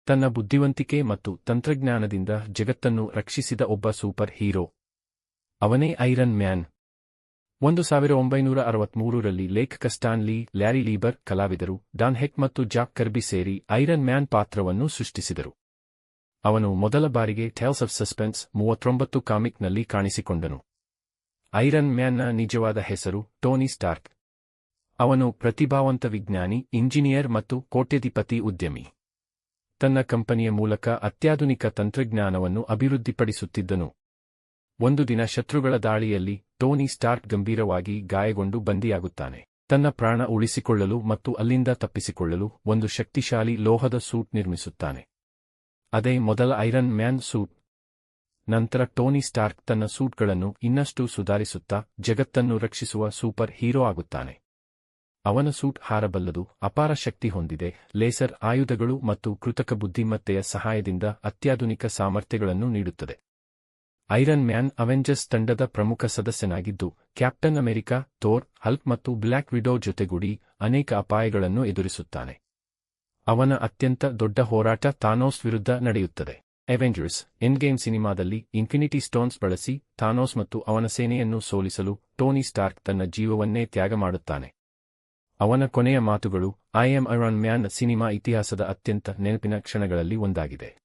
ತನ್ನ ಬುದ್ಧಿವಂತಿಕೆ ಮತ್ತು ತಂತ್ರಜ್ಞಾನದಿಂದ ಜಗತ್ತನ್ನು ರಕ್ಷಿಸಿದ ಒಬ್ಬ ಸೂಪರ್ ಹೀರೋ. ಅವನೇ ಐರನ್ ಮ್ಯಾನ್. 1963ರಲ್ಲಿ ಲೇಖಕ ಸ್ಟಾನ್ ಲೀ, ಲ್ಯಾರಿ ಲೀಬರ್, ಕಲಾವಿದರು ಡಾನ್ ಹೆಕ್ ಮತ್ತು ಜಾಕ್ ಕರ್ಬಿ ಸೇರಿ ಐರನ್ ಮ್ಯಾನ್ ಪಾತ್ರವನ್ನು ಸೃಷ್ಟಿಸಿದರು. ಅವನು ಮೊದಲ ಬಾರಿಗೆ ಟೇಲ್ಸ್ ಆಫ್ ಸಸ್ಪೆನ್ಸ್ 39 ಕಾಮಿಕ್ನಲ್ಲಿ ಕಾಣಿಸಿಕೊಂಡನು. ಐರನ್ ಮ್ಯಾನ್ನ ನಿಜವಾದ ಹೆಸರು ಟೋನಿ ಸ್ಟಾರ್ಕ್. ಅವನು ಪ್ರತಿಭಾವಂತ ವಿಜ್ಞಾನಿ, ಇಂಜಿನಿಯರ್ ಮತ್ತು ಕೋಟ್ಯಧಿಪತಿ ಉದ್ಯಮಿ. ತನ್ನ ಕಂಪನಿಯ ಮೂಲಕ ಅತ್ಯಾಧುನಿಕ ತಂತ್ರಜ್ಞಾನವನ್ನು ಅಭಿವೃದ್ಧಿಪಡಿಸುತ್ತಿದ್ದನು. ಒಂದು ದಿನ ಶತ್ರುಗಳ ದಾಳಿಯಲ್ಲಿ ಟೋನಿ ಸ್ಟಾರ್ಕ್ ಗಂಭೀರವಾಗಿ ಗಾಯಗೊಂಡು ಬಂಧಿಯಾಗುತ್ತಾನೆ. ತನ್ನ ಪ್ರಾಣ ಉಳಿಸಿಕೊಳ್ಳಲು ಮತ್ತು ಅಲ್ಲಿಂದ ತಪ್ಪಿಸಿಕೊಳ್ಳಲು ಒಂದು ಶಕ್ತಿಶಾಲಿ ಲೋಹದ ಸೂಟ್ ನಿರ್ಮಿಸುತ್ತಾನೆ. ಅದೇ ಮೊದಲ ಐರನ್ ಮ್ಯಾನ್ ಸೂಟ್. ನಂತರ ಟೋನಿ ಸ್ಟಾರ್ಕ್ ತನ್ನ ಸೂಟ್ಗಳನ್ನು ಇನ್ನಷ್ಟು ಸುಧಾರಿಸುತ್ತಾ ಜಗತ್ತನ್ನು ರಕ್ಷಿಸುವ ಸೂಪರ್ ಹೀರೋ ಆಗುತ್ತಾನೆ. ಅವನ ಸೂಟ್ ಹಾರಬಲ್ಲದು, ಅಪಾರ ಶಕ್ತಿ ಹೊಂದಿದೆ, ಲೇಸರ್ ಆಯುಧಗಳು ಮತ್ತು ಕೃತಕ ಬುದ್ಧಿಮತ್ತೆಯ ಸಹಾಯದಿಂದ ಅತ್ಯಾಧುನಿಕ ಸಾಮರ್ಥ್ಯಗಳನ್ನು ನೀಡುತ್ತದೆ. ಐರನ್ ಮ್ಯಾನ್ ಅವೆಂಜರ್ಸ್ ತಂಡದ ಪ್ರಮುಖ ಸದಸ್ಯನಾಗಿದ್ದು, ಕ್ಯಾಪ್ಟನ್ ಅಮೆರಿಕ, ಥೋರ್, ಹಲ್ಕ್ ಮತ್ತು ಬ್ಲ್ಯಾಕ್ ವಿಡೋ ಜೊತೆಗೂಡಿ ಅನೇಕ ಅಪಾಯಗಳನ್ನು ಎದುರಿಸುತ್ತಾನೆ. ಅವನ ಅತ್ಯಂತ ದೊಡ್ಡ ಹೋರಾಟ ಥಾನೋಸ್ ವಿರುದ್ಧ ನಡೆಯುತ್ತದೆ. ಅವೆಂಜರ್ಸ್ ಎಂಡ್ಗೇಮ್ ಸಿನಿಮಾದಲ್ಲಿ ಇನ್ಫಿನಿಟಿ ಸ್ಟೋನ್ಸ್ ಬಳಸಿ ಥಾನೋಸ್ ಮತ್ತು ಅವನ ಸೇನೆಯನ್ನು ಸೋಲಿಸಲು ಟೋನಿ ಸ್ಟಾರ್ಕ್ ತನ್ನ ಜೀವವನ್ನೇ ತ್ಯಾಗ ಮಾಡುತ್ತಾನೆ. ಅವನ ಕೊನೆಯ ಮಾತುಗಳು I am iron man cinema ಇತಿಹಾಸದ ಅತ್ಯಂತ ನೆನಪಿನ ಕ್ಷಣಗಳಲ್ಲಿ ಒಂದಾಗಿದೆ.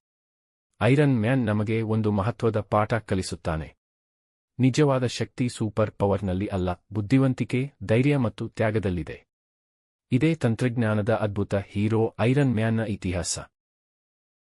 ಐರನ್ ಮ್ಯಾನ್ ನಮಗೆ ಒಂದು ಮಹತ್ವದ ಪಾಠ ಕಲಿಸುತ್ತಾನೆ. ನಿಜವಾದ ಶಕ್ತಿ ಸೂಪರ್ ಪವರ್ನಲ್ಲಿ ಅಲ್ಲ, ಬುದ್ಧಿವಂತಿಕೆ, ಧೈರ್ಯ ಮತ್ತು ತ್ಯಾಗದಲ್ಲಿದೆ. ಇದೇ ತಂತ್ರಜ್ಞಾನದ ಅದ್ಭುತ ಹೀರೋ ಐರನ್ ಮ್ಯಾನ್ನ ಇತಿಹಾಸ.